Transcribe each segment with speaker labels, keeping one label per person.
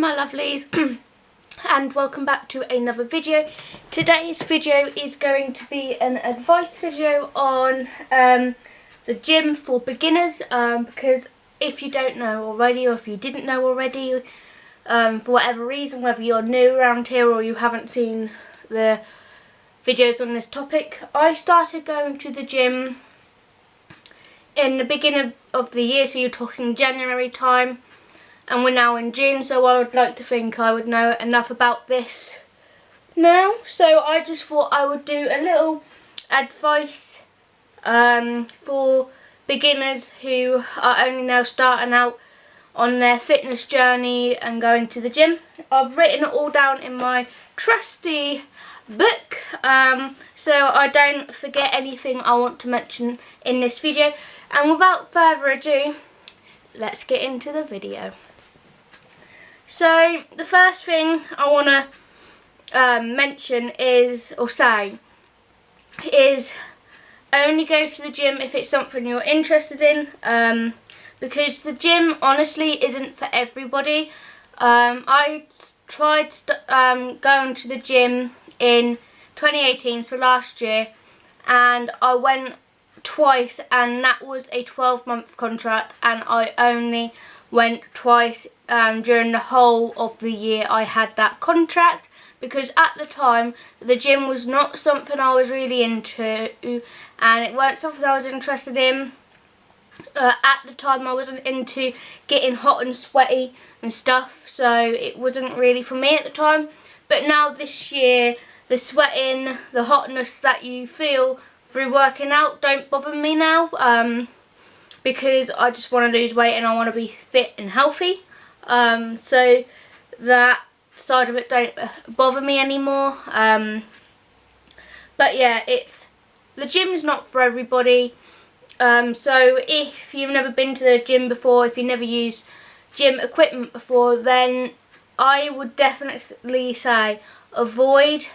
Speaker 1: my lovelies and welcome back to another video. Today's video is going to be an advice video on the gym for beginners, because if you don't know already, or if you didn't know already, for whatever reason, whether you're new around here or you haven't seen the videos on this topic, I started going to the gym in the beginning of the year, so you're talking January time, and we're now in June, so I would like to think I would know enough about this now. So I just thought I would do a little advice for beginners who are only now starting out on their fitness journey and going to the gym. I've written it all down in my trusty book, so I don't forget anything I want to mention in this video. And without further ado, let's get into the video. So the first thing I want to mention is only go to the gym if it's something you're interested in, because the gym honestly isn't for everybody. I tried going to the gym in 2018, so last year, and I went twice, and that was a 12-month contract, and I only went twice during the whole of the year I had that contract, because at the time the gym was not something I was really into, and it weren't something I was interested in. At the time I wasn't into getting hot and sweaty and stuff, so it wasn't really for me at the time. But now this year, the sweating, the hotness that you feel through working out don't bother me now, because I just want to lose weight and I want to be fit and healthy. So that side of it don't bother me anymore. But yeah, the gym's not for everybody. So if you've never been to the gym before, if you never used gym equipment before, then I would definitely say avoid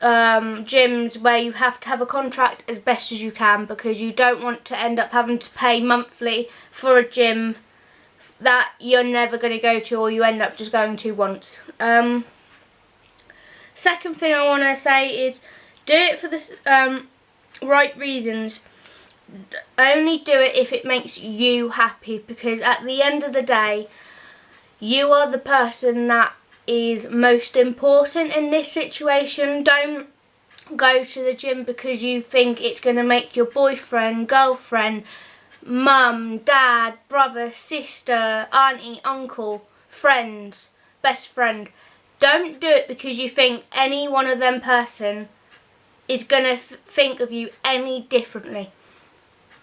Speaker 1: gyms where you have to have a contract as best as you can, because you don't want to end up having to pay monthly for a gym that you're never going to go to, or you end up just going to once. Second thing I want to say is do it for the right reasons. Only do it if it makes you happy, because at the end of the day, you are the person that is most important in this situation. Don't go to the gym because you think it's going to make your boyfriend, girlfriend, mum, dad, brother, sister, auntie, uncle, friends, best friend. Don't do it because you think any one of them person is going to think of you any differently.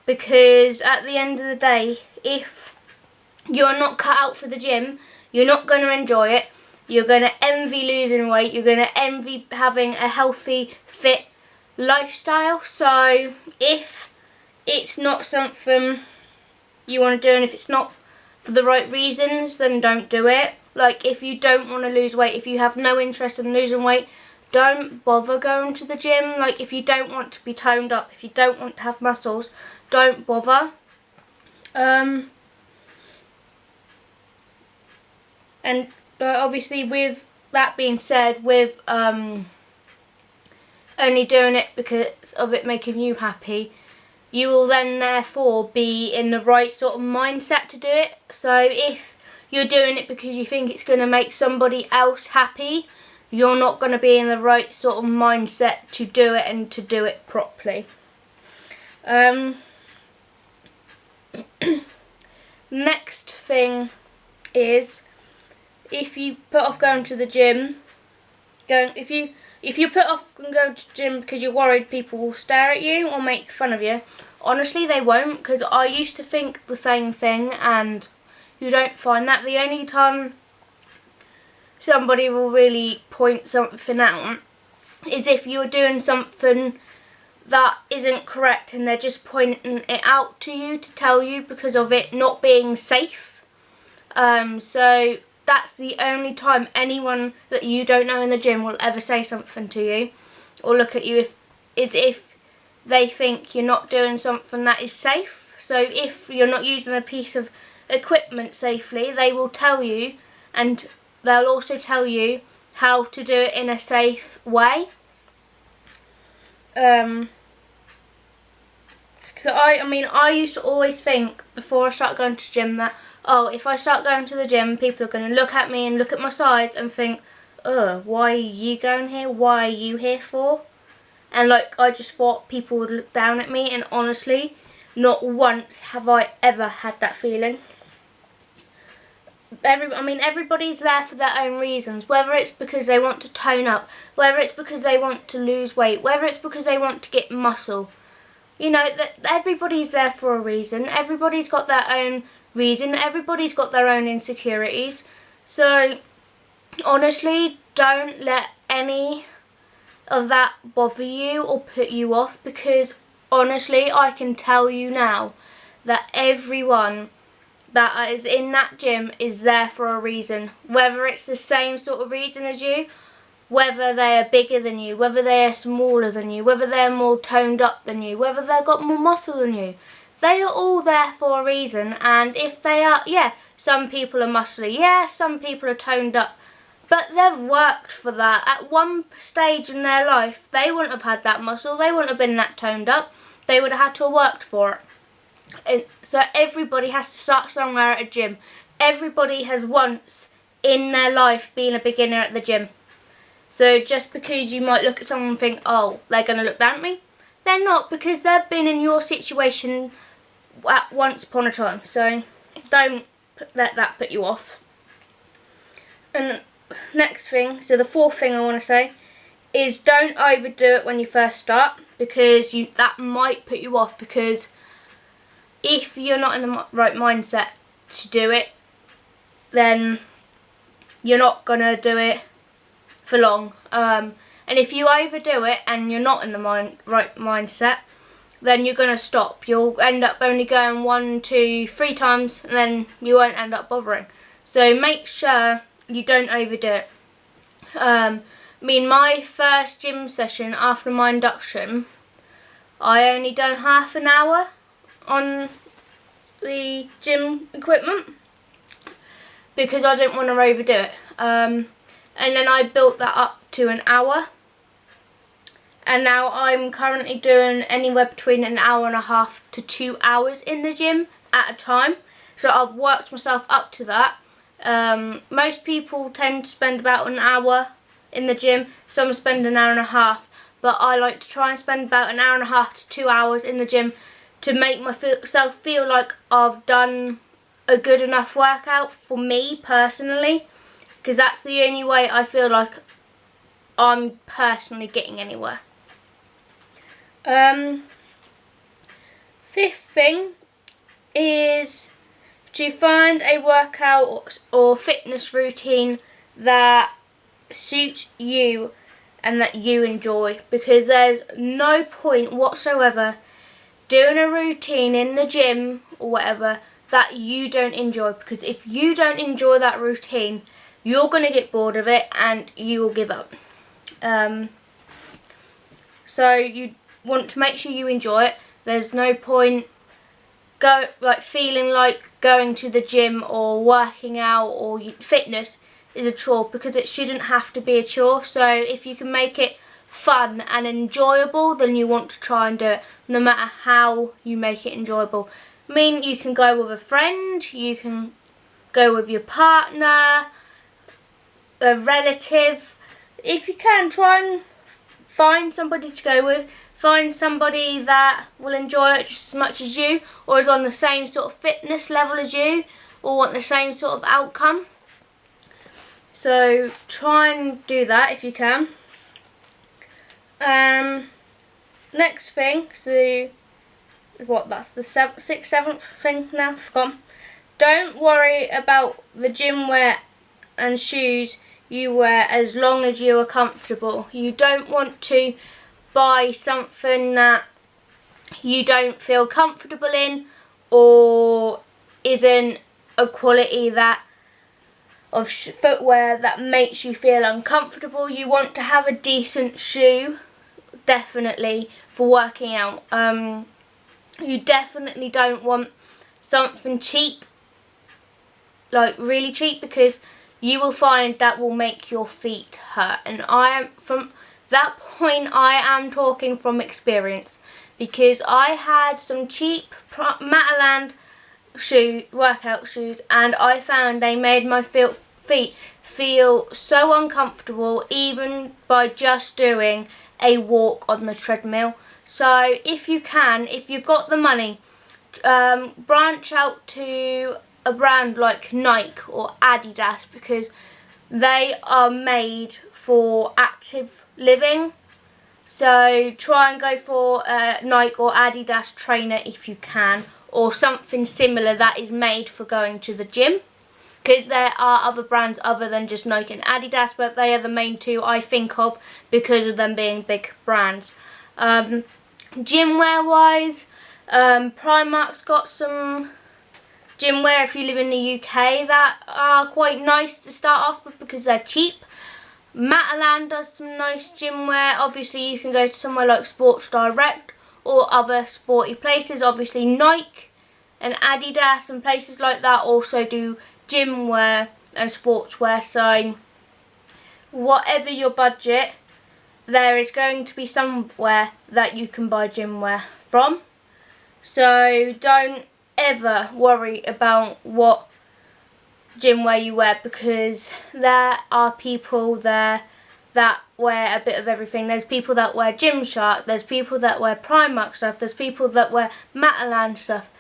Speaker 1: Because at the end of the day, if you're not cut out for the gym, you're not going to enjoy it. You're going to envy losing weight. You're going to envy having a healthy, fit lifestyle. So if it's not something you want to do, and if it's not for the right reasons, then don't do it. Like, if you don't want to lose weight, if you have no interest in losing weight, don't bother going to the gym. Like, if you don't want to be toned up, if you don't want to have muscles, don't bother. And obviously, with that being said, with only doing it because of it making you happy, you will then therefore be in the right sort of mindset to do it. So if you're doing it because you think it's going to make somebody else happy, you're not going to be in the right sort of mindset to do it and to do it properly. Next thing is, if you put off going to the gym, if you put off going to the gym because you're worried people will stare at you or make fun of you, honestly they won't, because I used to think the same thing, and you don't find that. The only time somebody will really point something out is if you're doing something that isn't correct and they're just pointing it out to you to tell you because of it not being safe. So that's the only time anyone that you don't know in the gym will ever say something to you or look at you if they think you're not doing something that is safe. So if you're not using a piece of equipment safely, they will tell you and they'll also tell you how to do it in a safe way. Because I used to always think before I started going to the gym that, oh, if I start going to the gym, people are going to look at me and look at my size and think, oh, why are you going here? Why are you here for? And like, I just thought people would look down at me, and honestly, not once have I ever had that feeling. Everybody's there for their own reasons, whether it's because they want to tone up, whether it's because they want to lose weight, whether it's because they want to get muscle. You know, that everybody's there for a reason. Everybody's got their own reason. Everybody's got their own insecurities. So, honestly, don't let any of that bother you or put you off, because honestly, I can tell you now that everyone that is in that gym is there for a reason. Whether it's the same sort of reason as you, whether they are bigger than you, whether they are smaller than you, whether they're more toned up than you, whether they've got more muscle than you. They are all there for a reason, and if they are, yeah, some people are muscly, yeah, some people are toned up, but they've worked for that. At one stage in their life, they wouldn't have had that muscle, they wouldn't have been that toned up, they would have had to have worked for it. And so everybody has to start somewhere at a gym. Everybody has once in their life been a beginner at the gym. So just because you might look at someone and think, oh, they're going to look down at me, they're not, because they've been in your situation at once upon a time. So don't let that put you off. And next thing, so the fourth thing I want to say is don't overdo it when you first start, because that might put you off, because if you're not in the right mindset to do it, then you're not going to do it for long. And if you overdo it and you're not in the right mindset, then you're going to stop. You'll end up only going 1, 2, 3 times, and then you won't end up bothering. So make sure you don't overdo it. My first gym session after my induction, I only done half an hour on the gym equipment because I didn't want to overdo it. And then I built that up to an hour. And now I'm currently doing anywhere between an hour and a half to 2 hours in the gym at a time. So I've worked myself up to that. Most people tend to spend about an hour in the gym. Some spend an hour and a half. But I like to try and spend about an hour and a half to 2 hours in the gym to make myself feel like I've done a good enough workout for me personally. Because that's the only way I feel like I'm personally getting anywhere. Fifth thing is to find a workout or fitness routine that suits you and that you enjoy, because there's no point whatsoever doing a routine in the gym or whatever that you don't enjoy, because if you don't enjoy that routine, you're going to get bored of it and you will give up. So you want to make sure you enjoy it. There's no point feeling like going to the gym or working out or fitness is a chore, because it shouldn't have to be a chore. So if you can make it fun and enjoyable, then you want to try and do it, no matter how you make it enjoyable. You can go with a friend, you can go with your partner, a relative. If you can, try and find somebody to go with. Find somebody that will enjoy it just as much as you, or is on the same sort of fitness level as you, or want the same sort of outcome. So try and do that if you can. Next thing, so that's the 6th, 7th thing now, forgotten. Don't worry about the gym wear and shoes you wear as long as you are comfortable. You don't want to buy something that you don't feel comfortable in, or isn't a quality of footwear that makes you feel uncomfortable. You want to have a decent shoe, definitely, for working out. You definitely don't want something cheap, like really cheap, because you will find that will make your feet hurt. And from that point, I am talking from experience, because I had some cheap Mataland workout shoes, and I found they made my feet feel so uncomfortable even by just doing a walk on the treadmill. So if you can, if you've got the money, branch out to a brand like Nike or Adidas, because they are made for active living. So try and go for a Nike or Adidas trainer if you can, or something similar that is made for going to the gym, because there are other brands other than just Nike and Adidas, but they are the main two I think of because of them being big brands. Gym wear wise, Primark's got some gym wear if you live in the UK that are quite nice to start off with because they're cheap. Mataland does some nice gym wear. Obviously you can go to somewhere like Sports Direct or other sporty places. Obviously Nike and Adidas and places like that also do gym wear and sportswear. So whatever your budget, there is going to be somewhere that you can buy gym wear from. So don't ever worry about what gym wear you wear, because there are people there that wear a bit of everything. There's people that wear Gymshark, there's people that wear Primark stuff, there's people that wear Mataland stuff,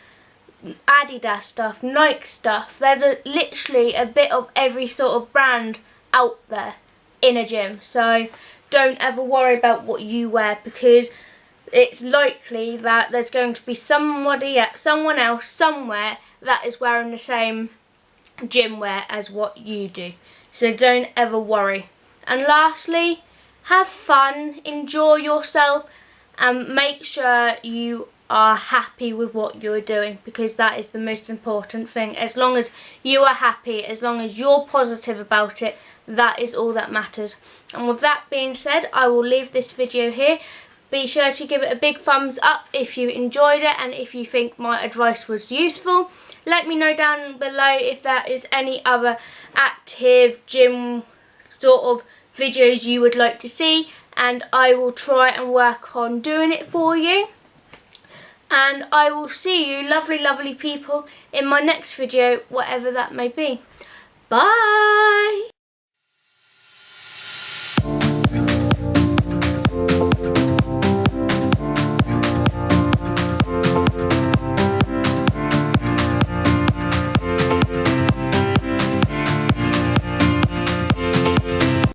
Speaker 1: Adidas stuff, Nike stuff. There's literally a bit of every sort of brand out there in a gym. So don't ever worry about what you wear, because it's likely that there's going to be someone else somewhere that is wearing the same gym wear as what you do. So don't ever worry. And lastly, have fun, enjoy yourself, and make sure you are happy with what you're doing, because that is the most important thing. As long as you are happy, as long as you're positive about it, that is all that matters. And with that being said, I will leave this video here. Be sure to give it a big thumbs up if you enjoyed it, and if you think my advice was useful. Let me know down below if there is any other active gym sort of videos you would like to see, and I will try and work on doing it for you. And I will see you lovely people in my next video, whatever that may be. Bye!